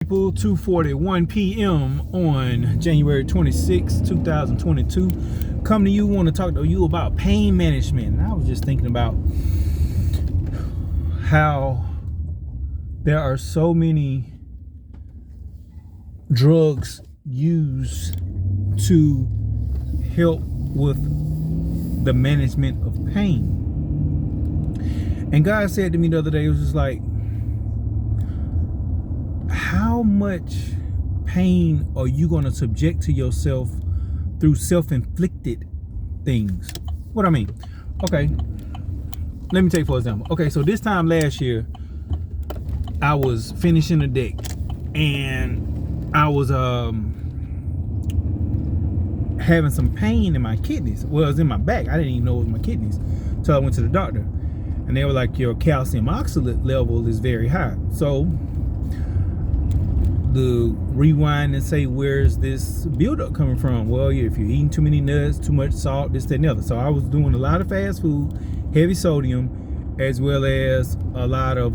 People, 2:41 p.m. on January 26, 2022. Come to you, want to talk to you about pain management. And I was just thinking about how there are so many drugs used to help with the management of pain. And God said to me the other day, it was just like, how much pain are you going to subject to yourself through self-inflicted things? What I mean? Okay, let me take for example. Okay, so this time last year, I was finishing a deck, and I was having some pain in my kidneys. Well, it was in my back. I didn't even know it was my kidneys until I went to the doctor, and they were like, your calcium oxalate level is very high. So the rewind and say, where's this buildup coming from? Well, if you're eating too many nuts, too much salt, this, that, and the other. So I was doing a lot of fast food, heavy sodium, as well as a lot of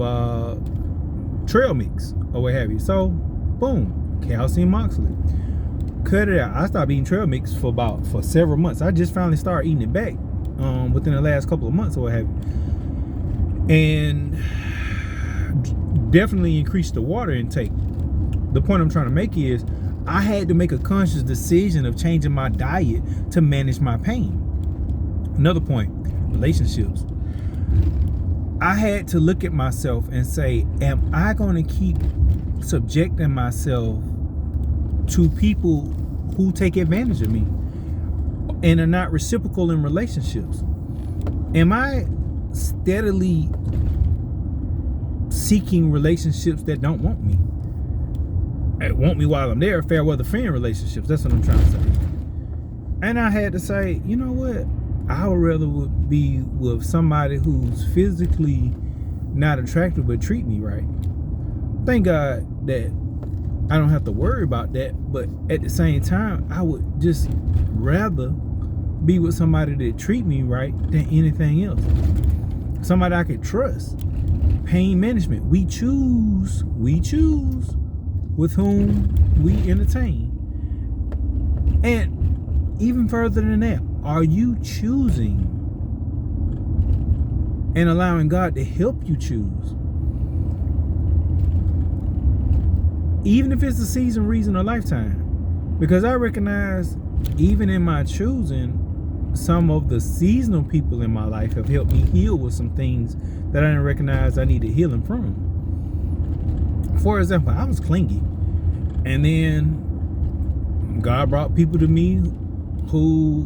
trail mix or what have you. So boom, calcium oxalate. Cut it out. I stopped eating trail mix for several months. I just finally started eating it back within the last couple of months or what have you. And definitely increased the water intake. The point I'm trying to make is I had to make a conscious decision of changing my diet to manage my pain. Another point, relationships. I had to look at myself and say, am I going to keep subjecting myself to people who take advantage of me and are not reciprocal in relationships? Am I steadily seeking relationships that don't want me? Want me while I'm there, fair weather friend relationships. That's what I'm trying to say. And I had to say, you know what? I would rather be with somebody who's physically not attractive but treat me right. Thank God that I don't have to worry about that. But at the same time, I would just rather be with somebody that treat me right than anything else. Somebody I could trust. Pain management. We choose with whom we entertain. And even further than that, are you choosing and allowing God to help you choose? Even if it's a season, reason, or lifetime. Because I recognize, even in my choosing, some of the seasonal people in my life have helped me heal with some things that I didn't recognize I needed healing from. For example, I was clingy, and then God brought people to me who,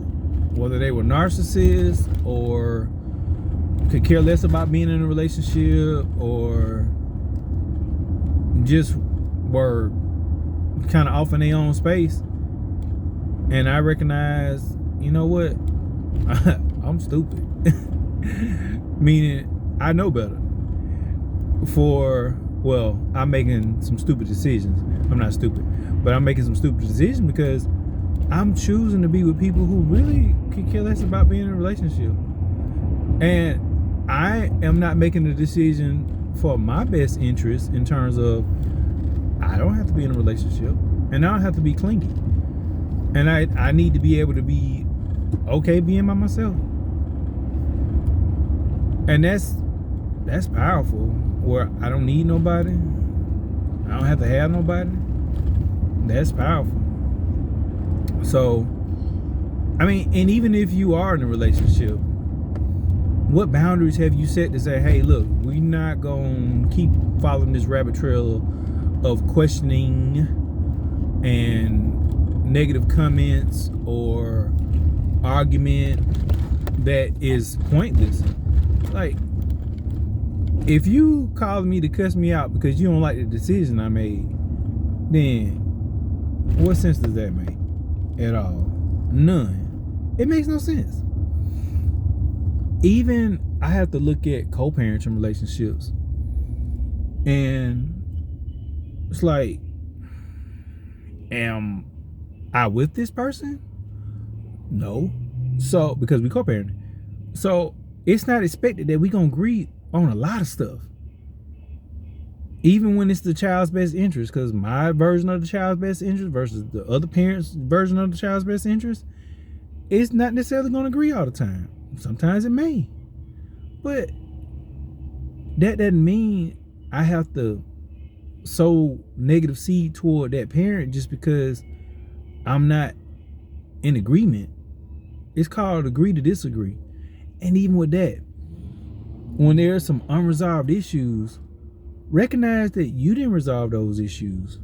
whether they were narcissists or could care less about being in a relationship or just were kind of off in their own space. And I recognized, you know what? I'm stupid. Meaning, I know better. I'm making some stupid decisions. I'm not stupid, but I'm making some stupid decisions because I'm choosing to be with people who really could care less about being in a relationship. And I am not making a decision for my best interest in terms of I don't have to be in a relationship and I don't have to be clingy. And I need to be able to be okay being by myself. And that's powerful, where I don't need nobody. I don't have to have nobody. That's powerful. So, I mean, and even if you are in a relationship, what boundaries have you set to say, hey, look, we're not going to keep following this rabbit trail of questioning and negative comments or argument that is pointless. Like, if you call me to cuss me out because you don't like the decision I made, then what sense does that make at all? None. It makes no sense. Even I have to look at co-parenting relationships, and it's like, am I with this person? No. So, because we co-parent. So, it's not expected that we gonna agree on a lot of stuff. even when it's the child's best interest, because my version of the child's best interest versus the other parent's version of the child's best interest, it's not necessarily going to agree all the time. Sometimes it may, but that doesn't mean I have to sow negative seed toward that parent just because I'm not in agreement. It's called agree to disagree. And even with that, when there's some unresolved issues, recognize that you didn't resolve those issues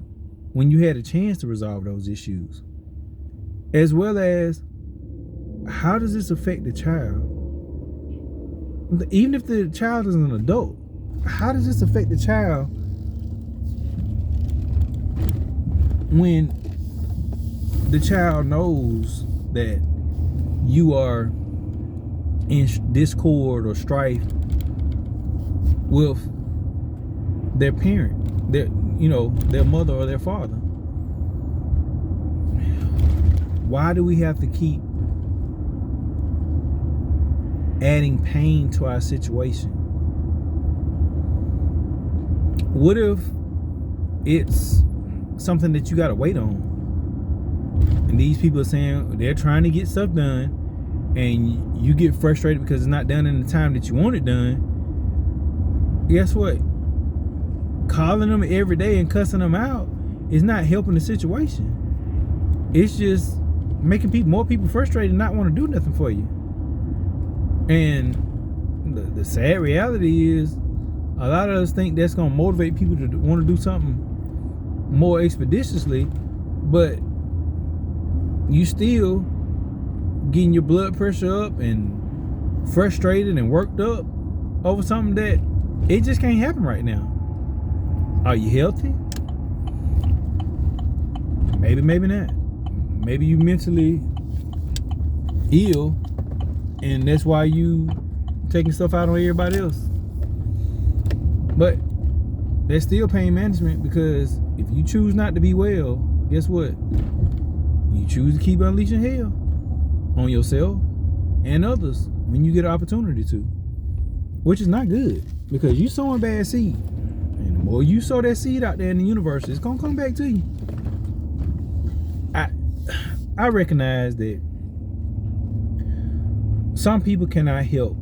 when you had a chance to resolve those issues. As well as, how does this affect the child? Even if the child is an adult, how does this affect the child when the child knows that you are in discord or strife with their parent, their mother or their father? Why do we have to keep adding pain to our situation? What if it's something that you gotta wait on, and these people are saying they're trying to get stuff done, and you get frustrated because it's not done in the time that you want it done? Guess what? Calling them every day and cussing them out is not helping the situation. It's just making more people frustrated and not want to do nothing for you. And the sad reality is, a lot of us think that's going to motivate people to want to do something more expeditiously, but you still getting your blood pressure up and frustrated and worked up over something that it just can't happen right now. Are you healthy? Maybe, maybe not. Maybe you mentally ill, and that's why you taking stuff out on everybody else. But that's still pain management, because if you choose not to be well, guess what? You choose to keep unleashing hell on yourself and others when you get an opportunity to, which is not good, because you sowing bad seed. And the more you sow that seed out there in the universe, it's gonna come back to you. I recognize that some people cannot help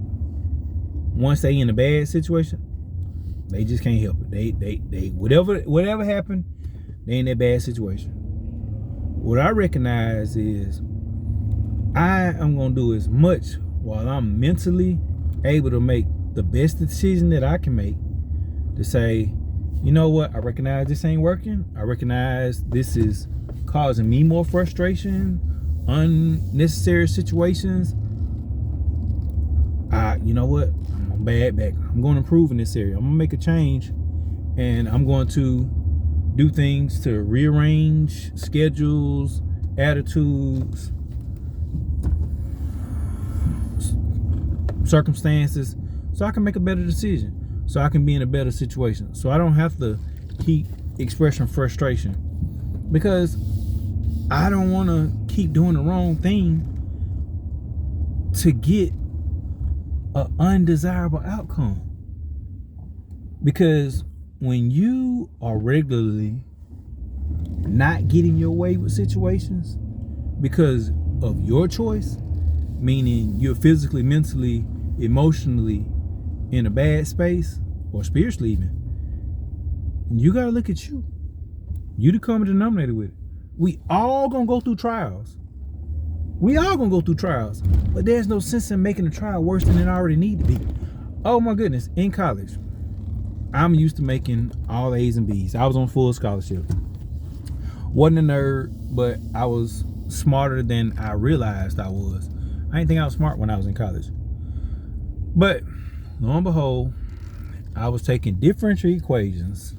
once they in a bad situation. They just can't help it. They whatever happened, they in that bad situation. What I recognize is I am gonna do as much while I'm mentally able to make the best decision that I can make, to say, you know what, I recognize this ain't working. I recognize this is causing me more frustration, unnecessary situations. You know what, I'm bad back. I'm going to improve in this area. I'm going to make a change, and I'm going to do things to rearrange schedules, attitudes, circumstances, so I can make a better decision, so I can be in a better situation, so I don't have to keep expressing frustration, because I don't want to keep doing the wrong thing to get an undesirable outcome. Because when you are regularly not getting your way with situations because of your choice, meaning you're physically, mentally, emotionally in a bad space, or spiritually even, you gotta look at you. You the common denominator with it. We all gonna go through trials. We all gonna go through trials, but there's no sense in making the trial worse than it already need to be. Oh my goodness, in college, I'm used to making all A's and B's. I was on full scholarship. Wasn't a nerd, but I was smarter than I realized I was. I didn't think I was smart when I was in college. But lo and behold, I was taking differential equations,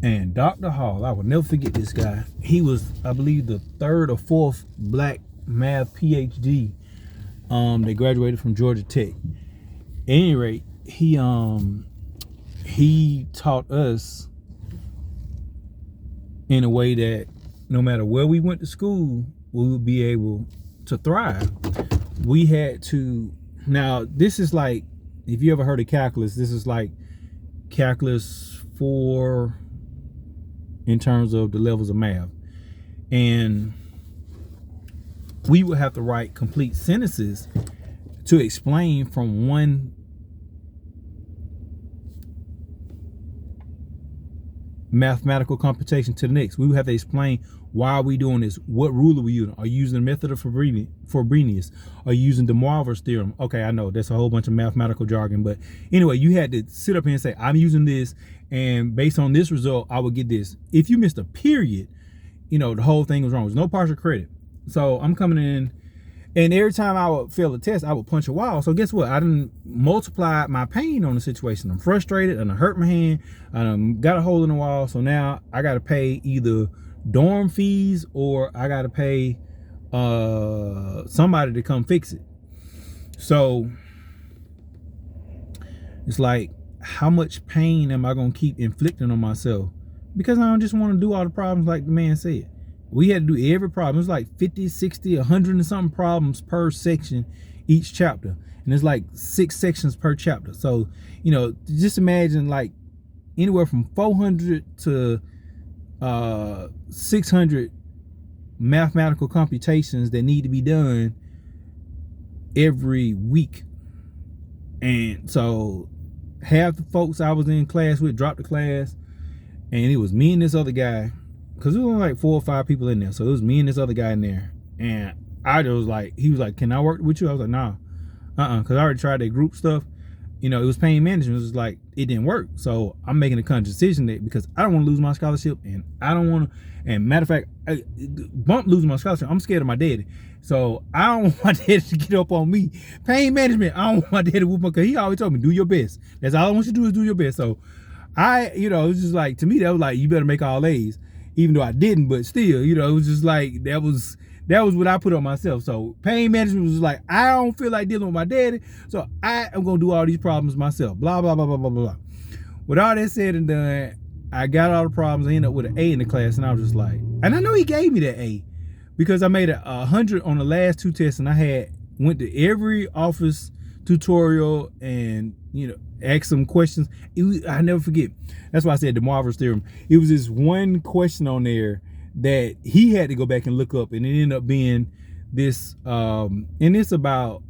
and Dr. Hall, I will never forget this guy. He was, I believe, the third or fourth black math PhD that graduated from Georgia Tech. At any rate, he taught us in a way that no matter where we went to school, we would be able to thrive. We had to, now this is like, if you ever heard of calculus, this is like calculus 4 in terms of the levels of math. And we would have to write complete sentences to explain from one mathematical computation to the next. We would have to explain why are we doing this? What rule are we using? Are you using the method of Frobenius? Are you using de Moivre's theorem? Okay, I know that's a whole bunch of mathematical jargon, but anyway, you had to sit up here and say, I'm using this, and based on this result, I would get this. If you missed a period, the whole thing was wrong. There's no partial credit. So I'm coming in, and every time I would fail a test, I would punch a wall. So guess what? I didn't multiply my pain on the situation. I'm frustrated, and I hurt my hand. I got a hole in the wall. So now I got to pay either dorm fees or I got to pay somebody to come fix it. So it's like, how much pain am I going to keep inflicting on myself? Because I don't just want to do all the problems like the man said. We had to do every problem. It was like 50, 60, 100 and something problems per section each chapter. And it's like 6 sections per chapter. So, just imagine like anywhere from 400 to 600 mathematical computations that need to be done every week. And so half the folks I was in class with dropped the class, and it was me and this other guy, because there was only like 4 or 5 people in there. So it was me and this other guy in there. And I just like, he was like, can I work with you? I was like, nah, because I already tried that group stuff. It was pain management. It was like, it didn't work. So I'm making a conscious decision that because I don't want to lose my scholarship, and I don't want to, and matter of fact, bump losing my scholarship, I'm scared of my daddy. So I don't want my daddy to get up on me. Pain management, I don't want my daddy to whoop my, because he always told me, do your best. That's all I want you to do is do your best. So it was just like, to me, that was like, you better make all A's, even though I didn't, but still, it was just like, that was what I put on myself. So pain management was like, I don't feel like dealing with my daddy, so I am going to do all these problems myself, blah, blah, blah, blah, blah, blah. With all that said and done, I got all the problems. I ended up with an A in the class, and I was just like, and I know he gave me that A because I made 100 on the last 2 tests, and I went to every office tutorial and, asked some questions. I never forget. That's why I said de Moivre's theorem. It was this one question on there that he had to go back and look up, and it ended up being this, and it's about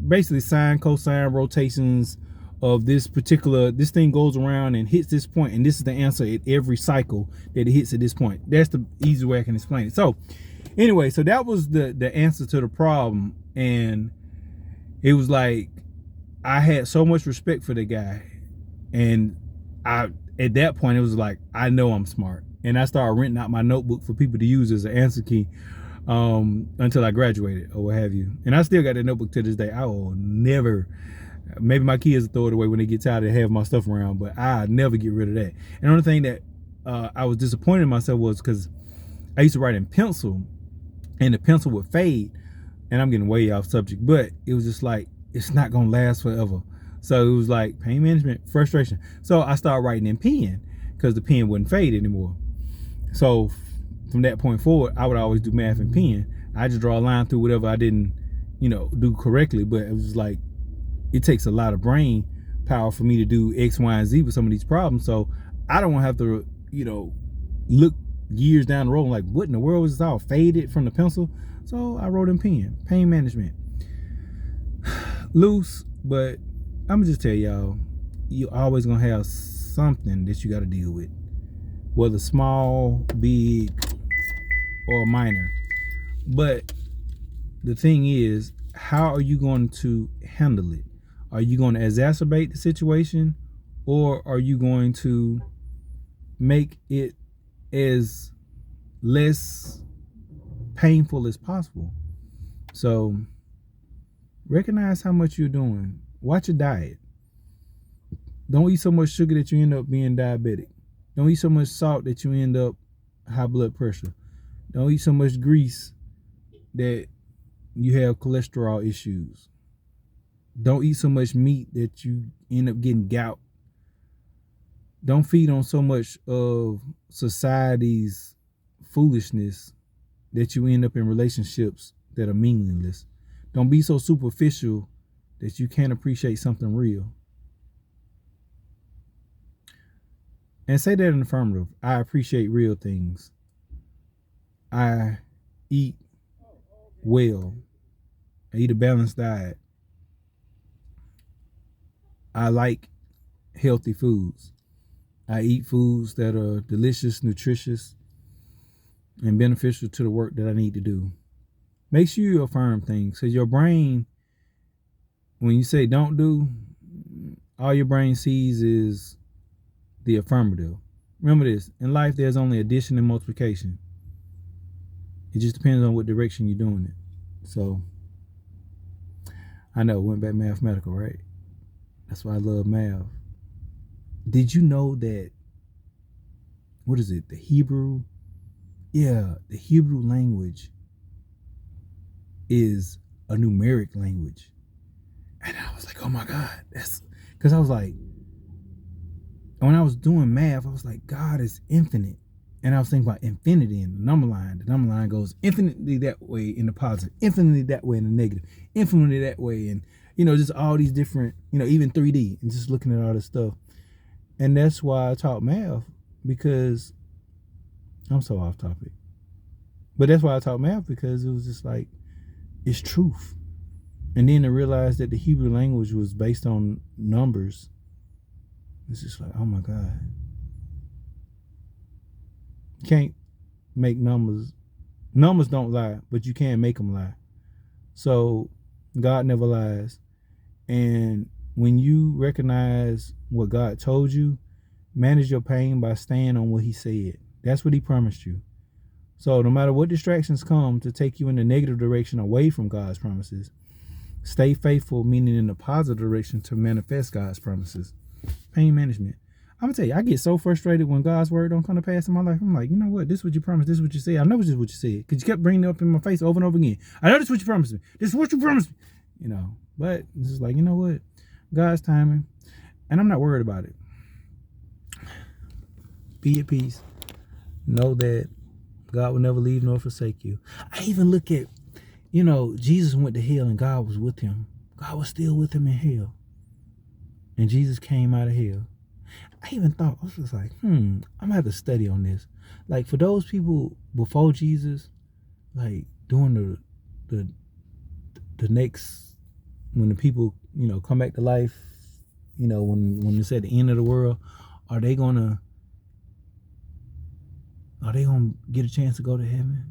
basically sine, cosine rotations of this thing goes around and hits this point, and this is the answer at every cycle that it hits at this point. That's the easy way I can explain it. So anyway, so that was the answer to the problem, and it was like, I had so much respect for the guy, and at that point it was like, I know I'm smart, and I started renting out my notebook for people to use as an answer key until I graduated or what have you. And I still got that notebook to this day. I will never, maybe my kids will throw it away when they get tired of having my stuff around, but I never get rid of that. And the only thing that I was disappointed in myself was because I used to write in pencil, and the pencil would fade, and I'm getting way off subject, but it was just like, it's not gonna last forever. So it was like pain management, frustration. So I started writing in pen because the pen wouldn't fade anymore. So from that point forward, I would always do math in pen. I just draw a line through whatever I didn't, do correctly. But it was like, it takes a lot of brain power for me to do X, Y, and Z with some of these problems. So I don't want to have to, look years down the road like, what in the world was this all faded from the pencil? So I wrote in pen, pain management. Loose, but I'm gonna just tell y'all, you always gonna have something that you got to deal with, whether small, big, or minor. But the thing is, how are you going to handle it? Are you going to exacerbate the situation, or are you going to make it as less painful as possible? So recognize how much you're doing. Watch your diet. Don't eat so much sugar that you end up being diabetic. Don't eat so much salt that you end up high blood pressure. Don't eat so much grease that you have cholesterol issues. Don't eat so much meat that you end up getting gout. Don't feed on so much of society's foolishness that you end up in relationships that are meaningless. Don't be so superficial that you can't appreciate something real. And say that in affirmative. I appreciate real things. I eat well. I eat a balanced diet. I like healthy foods. I eat foods that are delicious, nutritious, and beneficial to the work that I need to do. Make sure you affirm things, because your brain, when you say don't do, all your brain sees is the affirmative. Remember this, in life there's only addition and multiplication. It just depends on what direction you're doing it. So I know, went back mathematical, right? That's why I love math. Did you know that, what is it, the Hebrew? Yeah, the Hebrew language is a numeric language. And I was like, oh my God, that's because I was like, when I was doing math, I was like, God is infinite. And I was thinking about infinity in the number line. The number line goes infinitely that way in the positive, infinitely that way in the negative, infinitely that way. And, just all these different, even 3D, and just looking at all this stuff. And that's why I taught math, because I'm so off topic. But that's why I taught math, because it was just like, it's truth. And then to realize that the Hebrew language was based on numbers, it's just like, oh my God. You can't make numbers. Numbers don't lie, but you can make them lie. So God never lies. And when you recognize what God told you, manage your pain by staying on what he said. That's what he promised you. So no matter what distractions come to take you in the negative direction away from God's promises, stay faithful, meaning in the positive direction to manifest God's promises. Pain management. I'm gonna tell you, I get so frustrated when God's word don't come to pass in my life. I'm like, you know what? This is what you promised. This is what you said. I know this is what you said, because you kept bringing it up in my face over and over again. I know this is what you promised me. This is what you promised me. But it's just like, you know what? God's timing, and I'm not worried about it. Be at peace. Know that God will never leave nor forsake you. I even look at, Jesus went to hell and God was with him. God was still with him in hell. And Jesus came out of hell. I even thought, I was just like, I'm gonna have to study on this. Like, for those people before Jesus, like during the next, when the people, come back to life, when it's at the end of the world, are they gonna get a chance to go to heaven?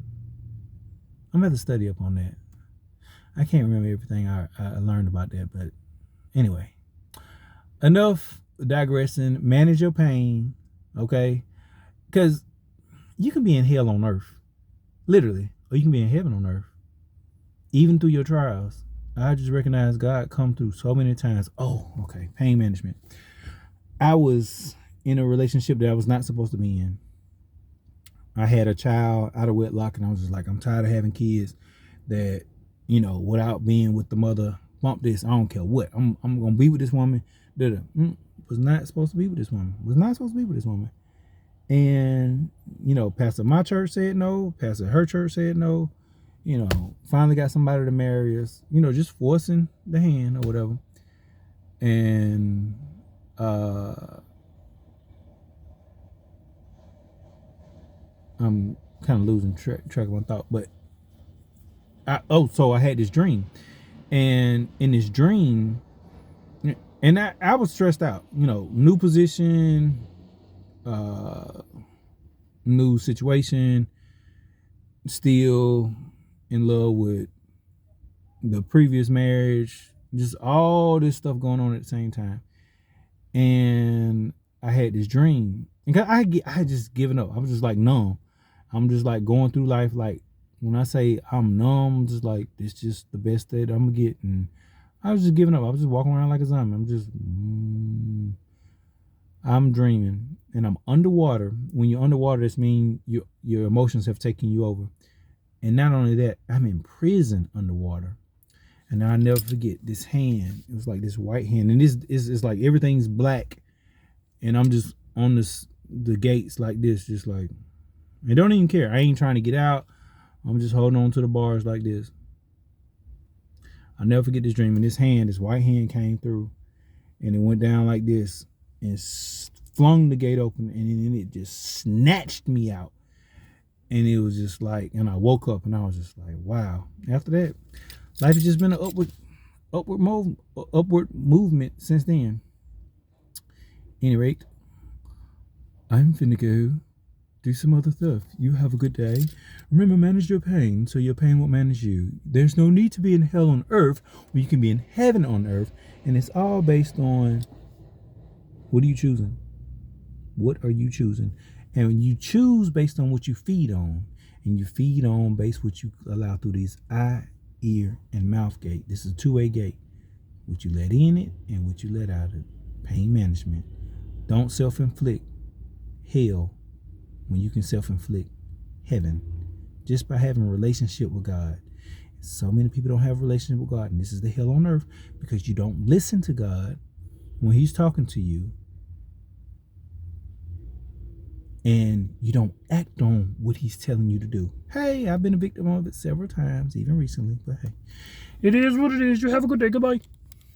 I'm gonna have to study up on that. I can't remember everything I learned about that, but anyway, enough digressing. Manage your pain, okay? Because you can be in hell on earth, literally, or you can be in heaven on earth, even through your trials. I just recognize God come through so many times. Oh, okay, pain management. I was in a relationship that I was not supposed to be in. I had a child out of wedlock, and I was just like, I'm tired of having kids that, without being with the mother, bump this. I don't care what. I'm gonna be with this woman. Was not supposed to be with this woman. Was not supposed to be with this woman. And pastor my church said no. Pastor her church said no. Finally got somebody to marry us. Just forcing the hand or whatever. And I'm kind of losing track of my thought, but so I had this dream, and in this dream, and I was stressed out, new position, new situation, still in love with the previous marriage, just all this stuff going on at the same time. And I had this dream, and I had just given up. I was just like numb. I'm just like going through life. Like, when I say I'm numb, I'm just like, it's just the best that I'm gonna get. And I was just giving up. I was just walking around like a zombie. I'm dreaming, and I'm underwater. When you're underwater, this means your emotions have taken you over. And not only that, I'm in prison underwater. And I'll never forget this hand. It was like this white hand, and this is like everything's black, and I'm just on the gates like this, just like, I don't even care. I ain't trying to get out. I'm just holding on to the bars like this. I'll never forget this dream. And this white hand came through, and it went down like this and flung the gate open, and then it just snatched me out. And it was just like, and I woke up and I was just like, wow. After that, life has just been an upward movement since then. At any rate, I'm finna go do some other stuff. You have a good day. Remember, manage your pain so your pain won't manage you. There's no need to be in hell on earth when you can be in heaven on earth. And it's all based on, what are you choosing? What are you choosing? And when you choose based on what you feed on, and you feed on based what you allow through these eye, ear, and mouth gate. This is a two-way gate. What you let in it and what you let out of it. Pain management. Don't self-inflict hell when you can self-inflict heaven just by having a relationship with God. So many people don't have a relationship with God, and this is the hell on earth because you don't listen to God when he's talking to you, and you don't act on what he's telling you to do. Hey, I've been a victim of it several times, even recently, but hey, it is what it is. You have a good day. Goodbye.